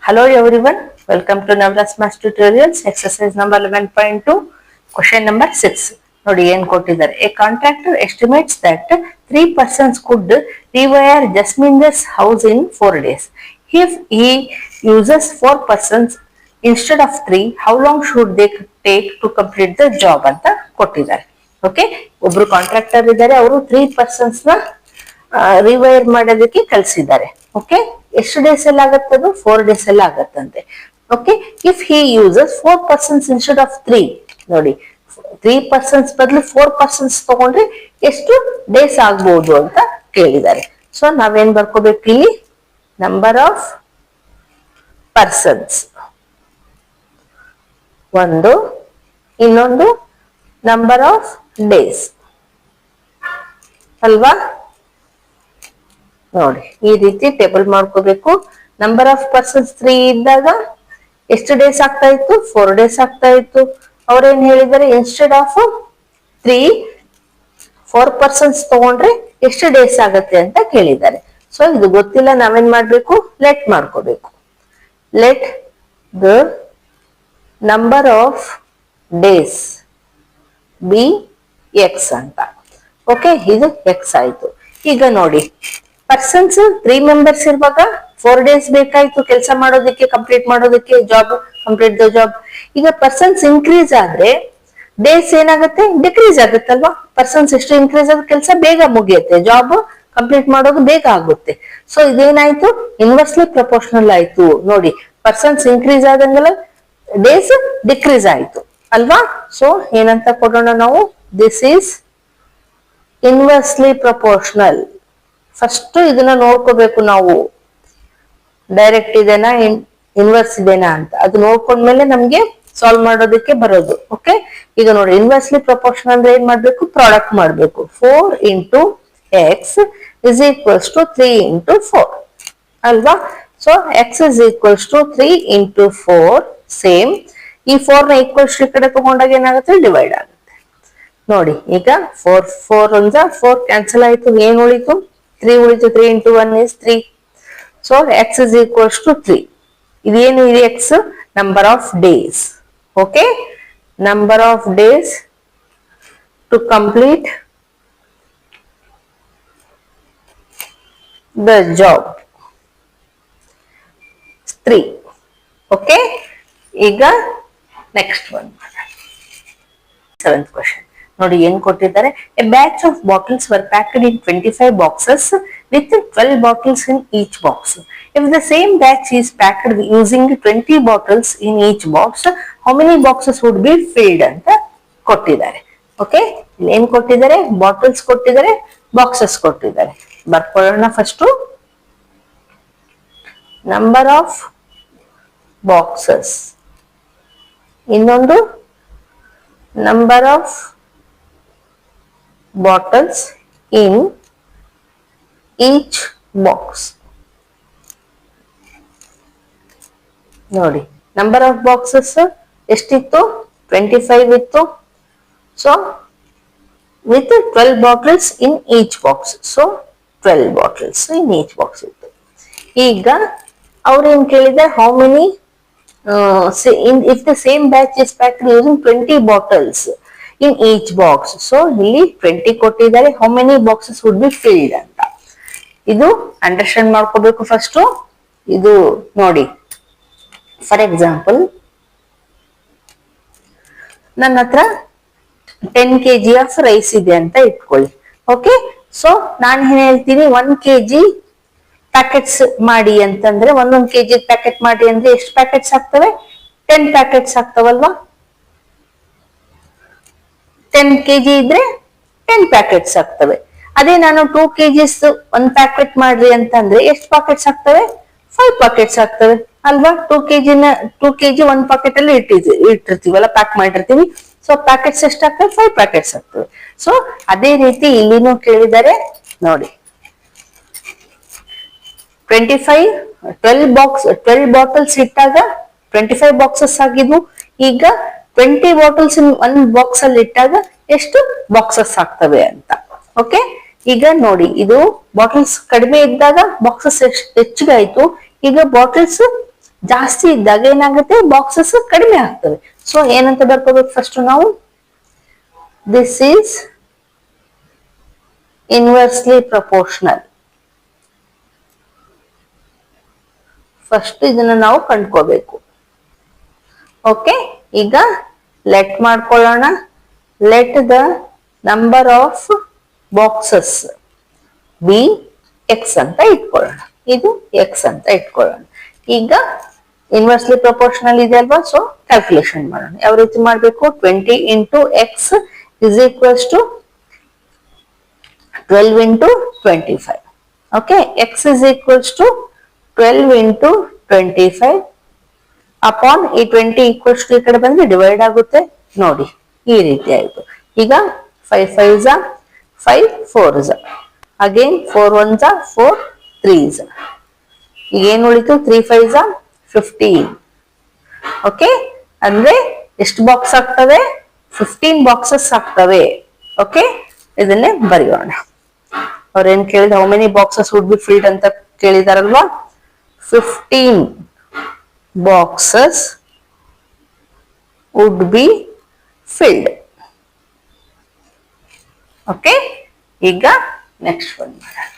Hello everyone, welcome to Navras Maths Tutorials, exercise number 11.2, question number 6. ನೋಡಿ ಏನ್ ಕೊಟ್ಟಿದ್ದಾರೆ. A contractor estimates that 3 persons could rewire Jasminder's house in 4 days. If he uses 4 persons instead of 3, how long should they take to complete the job ಅಂತ ಕೊಟ್ಟಿದ್ದಾರೆ. Okay, ಒಬ್ರು contractor ಇದ್ದಾರೆ, ಅವರು 3 persons ನ rewire ಮಾಡೋದಕ್ಕೆ ಕಳಿಸಿದ್ದಾರೆ. ಓಕೆ, ಎಷ್ಟು days ಎಲ್ಲ ಆಗತ್ತದು? 4 days ಎಲ್ಲ ಆಗತ್ತಂತೆ. Okay, if he uses 4 persons instead of 3, ನೋಡಿ 3 persons ಬದಲು 4 persons ತಗೊಂಡ್ರೆ ಎಷ್ಟು ಡೇಸ್ ಆಗ್ಬಹುದು ಅಂತ ಕೇಳಿದ್ದಾರೆ. ಸೊ ನಾವೇನ್ ಬರ್ಕೋಬೇಕು ಇಲ್ಲಿ? ನಂಬರ್ ಆಫ್ ಪರ್ಸನ್ಸ್ ಒಂದು, ಇನ್ನೊಂದು ನಂಬರ್ ಆಫ್ ಡೇಸ್ ಅಲ್ವಾ? ನೋಡಿ ಈ ರೀತಿ ಟೇಬಲ್ ಮಾಡ್ಕೋಬೇಕು. ನಂಬರ್ ಆಫ್ ಪರ್ಸನ್ಸ್ 3 ಇದ್ದಾಗ ಎಷ್ಟು ಡೇಸ್ ಆಗ್ತಾ ಇತ್ತು? 4 days ಆಗ್ತಾ ಇತ್ತು. ಅವ್ರೇನ್ ಹೇಳಿದ್ದಾರೆ? ಇನ್ಸ್ಟೆಡ್ ಆಫ್ 3 4 persons ತಗೊಂಡ್ರೆ ಎಷ್ಟು ಡೇಸ್ ಆಗತ್ತೆ ಅಂತ ಕೇಳಿದ್ದಾರೆ. ಸೊ ಇದು ಗೊತ್ತಿಲ್ಲ, ನಾವೇನ್ ಮಾಡ್ಬೇಕು? ಲೆಟ್ ಮಾಡ್ಕೋಬೇಕು. Let the number of days B X ಅಂತ. ಓಕೆ, ಇದು ಎಕ್ಸ್ ಆಯ್ತು. ಈಗ ನೋಡಿ, ಪರ್ಸನ್ಸ್ 3 members ಇರುವಾಗ 4 days ಬೇಕಾಯ್ತು ಕೆಲಸ ಮಾಡೋದಕ್ಕೆ, ಕಂಪ್ಲೀಟ್ ಮಾಡೋದಕ್ಕೆ, ಕಂಪ್ಲೀಟ್ ದ ಜಾಬ್. ಈಗ ಪರ್ಸನ್ಸ್ ಇನ್ಕ್ರೀಸ್ ಆದ್ರೆ ಡೇಸ್ ಏನಾಗುತ್ತೆ? ಡಿಕ್ರೀಸ್ ಆಗುತ್ತಲ್ವಾ? ಪರ್ಸನ್ಸ್ ಎಷ್ಟು ಇನ್ಕ್ರೀಸ್ ಆದ್ರೆ ಕೆಲಸ ಬೇಗ ಮುಗಿಯುತ್ತೆ, ಜಾಬ್ ಕಂಪ್ಲೀಟ್ ಮಾಡೋದು ಬೇಗ ಆಗುತ್ತೆ. ಸೊ ಇದೇನಾಯ್ತು? ಇನ್ವರ್ಸ್ಲಿ ಪ್ರಪೋರ್ಷನಲ್ ಆಯ್ತು. ನೋಡಿ, ಪರ್ಸನ್ಸ್ ಇನ್ಕ್ರೀಸ್ ಆದಂಗೆಲ್ಲ ಡೇಸ್ ಡಿಕ್ರೀಸ್ ಆಯ್ತು ಅಲ್ವಾ? ಸೊ ಏನಂತ ಕೊಡೋಣ ನಾವು? This is inversely proportional. First ಇದನ್ನ ನೋಡ್ಕೋಬೇಕು ನಾವು, ಡೈರೆಕ್ಟ್ ಇದೆನಾ ಇನ್ವರ್ಸ್ ಇದೆನಾ ಅಂತ. ಅದು ನೋಡ್ಕೊಂಡ್ಮೇಲೆ ನಮ್ಗೆ ಸಾಲ್ವ್ ಮಾಡೋದಕ್ಕೆ ಬರೋದು. ಓಕೆ, ಈಗ ನೋಡಿ, ಇನ್ವರ್ಸ್ಲಿ ಪ್ರಪೋರ್ಷನ್ ಅಂದ್ರೆ ಏನ್ ಮಾಡ್ಬೇಕು? ಪ್ರಾಡಕ್ಟ್ ಮಾಡ್ಬೇಕು. 4 into x is equals to 3 into 4 ಅಲ್ವಾ? So x is equals to 3 into 4. Same, ಈ 4 ನ ಈಕ್ವಲ್ಸ್ ಈ ಕಡೆ ತಗೊಂಡಾಗ ಏನಾಗುತ್ತೆ? ಡಿವೈಡ್ ಆಗುತ್ತೆ. ನೋಡಿ, ಈಗ 4 ಒಂದ 4 ಕ್ಯಾನ್ಸಲ್ ಆಯ್ತು. ಏನ್ ಉಳಿತು? 3 ಉಳಿತು. 3 into 1 is 3. So x is equals to 3. ಇದೇನು? ಇದು x, number of days. Okay, number of days to complete the job 3. Okay, ಈಗ ನೆಕ್ಸ್ಟ್ ಒನ್, 7th ಕ್ವೆಶ್ಚನ್. ನೋಡಿ ಏನ್ ಕೊಟ್ಟಿದ್ದಾರೆ. A batch of bottles were packed in 25 boxes with 12 bottles in each box. If the same batch is packed using 20 bottles in each box, how many boxes would be filled ಅಂತ ಕೊಟ್ಟಿದ್ದಾರೆ. Okay, ಏನ್ ಕೊಟ್ಟಿದ್ದಾರೆ? Bottles ಕೊಟ್ಟಿದ್ದಾರೆ, boxes ಕೊಟ್ಟಿದ್ದಾರೆ. ಬರ್ಕೊಳ್ಳೋಣ. First number of boxes, ಇನ್ನೊಂದು number of bottles in each box. ನೋಡಿ, number of boxes ಎಷ್ಟಿತ್ತು? 25 ಇತ್ತು. So with 12 bottles in each box. So 12 bottles in each box ಇತ್ತು. ಈಗ ಅವ್ರೇನ್ ಕೇಳಿದೆ? How many if the same batch is packed using 20 bottles in each box. So ಇಲ್ಲಿ 20 ಕೊಟ್ಟಿದ್ದಾರೆ. How many boxes would be filled ಅಂತ. ಇದು understand ಮಾಡ್ಕೋಬೇಕು first. ಇದು ನೋಡಿ, ಫಾರ್ ಎಕ್ಸಾಂಪಲ್ ನನ್ನ ಹತ್ರ 10 kg ಆಫ್ ರೈಸ್ ಇದೆ ಅಂತ ಇಟ್ಕೊಳ್ಳಿ. ಓಕೆ, ಸೊ ನಾನು ಏನ್ ಹೇಳ್ತೀನಿ? 1 kg ಪ್ಯಾಕೆಟ್ಸ್ ಮಾಡಿ ಅಂತಂದ್ರೆ, 1 kg ಪ್ಯಾಕೆಟ್ ಮಾಡಿ ಅಂದ್ರೆ ಎಷ್ಟು ಪ್ಯಾಕೆಟ್ಸ್ ಆಗ್ತವೆ? 10 ಪ್ಯಾಕೆಟ್ಸ್ ಆಗ್ತಾವಲ್ವಾ? 10 kg ಇದ್ರೆ 10 ಪ್ಯಾಕೆಟ್ಸ್ ಆಗ್ತವೆ. ಅದೇ ನಾನು 2 kgs 1 ಪ್ಯಾಕೆಟ್ ಮಾಡ್ರಿ ಅಂತಂದ್ರೆ ಎಷ್ಟು ಪ್ಯಾಕೆಟ್ಸ್ ಆಗ್ತವೆ? 5 ಪ್ಯಾಕೆಟ್ಸ್ ಆಗ್ತವೆ ಅಲ್ವಾ? 2 kg 1 ಪ್ಯಾಕೆಟ್ ಅಲ್ಲಿ ಇಟ್ಟಿರ್ತೀವಲ್ಲ, ಪ್ಯಾಕ್ ಮಾಡಿರ್ತೀವಿ. ಸೊ ಪ್ಯಾಕೆಟ್ಸ್ ಎಷ್ಟಾಗ್ತವೆ? 5 ಪ್ಯಾಕೆಟ್ಸ್ ಆಗ್ತವೆ. ಸೊ ಅದೇ ರೀತಿ ಇಲ್ಲಿನೂ ಕೇಳಿದ್ದಾರೆ. ನೋಡಿ, 12 ಬಾಟಲ್ಸ್ ಇಟ್ಟಾಗ 25 ಬಾಕ್ಸಸ್ ಆಗಿದ್ವು. ಈಗ 20 ಬಾಟಲ್ಸ್ ಇನ್ 1 ಬಾಕ್ಸ್ ಅಲ್ಲಿ ಇಟ್ಟಾಗ ಎಷ್ಟು ಬಾಕ್ಸಸ್ ಆಗ್ತವೆ ಅಂತ. ಓಕೆ, ಈಗ ನೋಡಿ, ಇದು ಬಾಟಲ್ಸ್ ಕಡಿಮೆ ಇದ್ದಾಗ ಬಾಕ್ಸಸ್ ಹೆಚ್ಚಿಗಾಯ್ತು. ಈಗ ಬಾಟಲ್ಸ್ ಜಾಸ್ತಿ ಇದ್ದಾಗ ಏನಾಗುತ್ತೆ, ಬಾಕ್ಸಸ್ ಕಡಿಮೆ ಆಗ್ತವೆ. ಸೊ ಏನಂತ ಬರ್ಕೋಬೇಕು ಫಸ್ಟ್ ನಾವು, this is inversely proportional. First ಇದನ್ನ ನಾವು ಕಂಡ್ಕೋಬೇಕು. ಓಕೆ, ಈಗ ಲೆಟ್ ಮಾಡ್ಕೊಳ್ಳೋಣ. Let the number of boxes B X ಅಂತ ಇಟ್ಕೊಳ್ಳೋಣ. ಇದು ಎಕ್ಸ್ ಅಂತ ಇಟ್ಕೊಳ್ಳೋಣ. ಈಗ ಇನ್ವರ್ಸ್ಲಿ ಪ್ರಪೋರ್ಷನಲ್ ಇದೆ ಅಲ್ವಾ, ಸೊ ಕ್ಯಾಲ್ಕುಲೇಷನ್ ಮಾಡೋಣ. ಯಾವ ರೀತಿ ಮಾಡ್ಬೇಕು, 20 into x is equals to 12 into 25. Okay, x is equals to 12 into 25 upon ಈ 20 ಈಕ್ವಲ್ಸ್ ಟು ಈ ಕಡೆ ಬಂದ್ರೆ ಡಿವೈಡ್ ಆಗುತ್ತೆ. ನೋಡಿ ಈ ರೀತಿ ಆಯ್ತು. ಈಗ 5 5s 5 4s again 4 1s 4 3s. ಈಗ ಏನ್ ಉಳಿತು, 3 5s 15. ಓಕೆ, ಅಂದ್ರೆ ಎಷ್ಟು ಬಾಕ್ಸ್ ಆಗ್ತವೆ, 15 ಬಾಕ್ಸಸ್ ಆಗ್ತವೆ. ಓಕೆ, ಇದನ್ನೇ ಬರೆಯೋಣ. ಅವ್ರೇನ್ ಕೇಳಿದ, how many boxes would be filled ಅಂತ ಕೇಳಿದಾರಲ್ವಾ. 15 boxes would be filled. Okay, ಈಗ ನೆಕ್ಸ್ಟ್ ಒನ್ ಮಾಡೋಣ.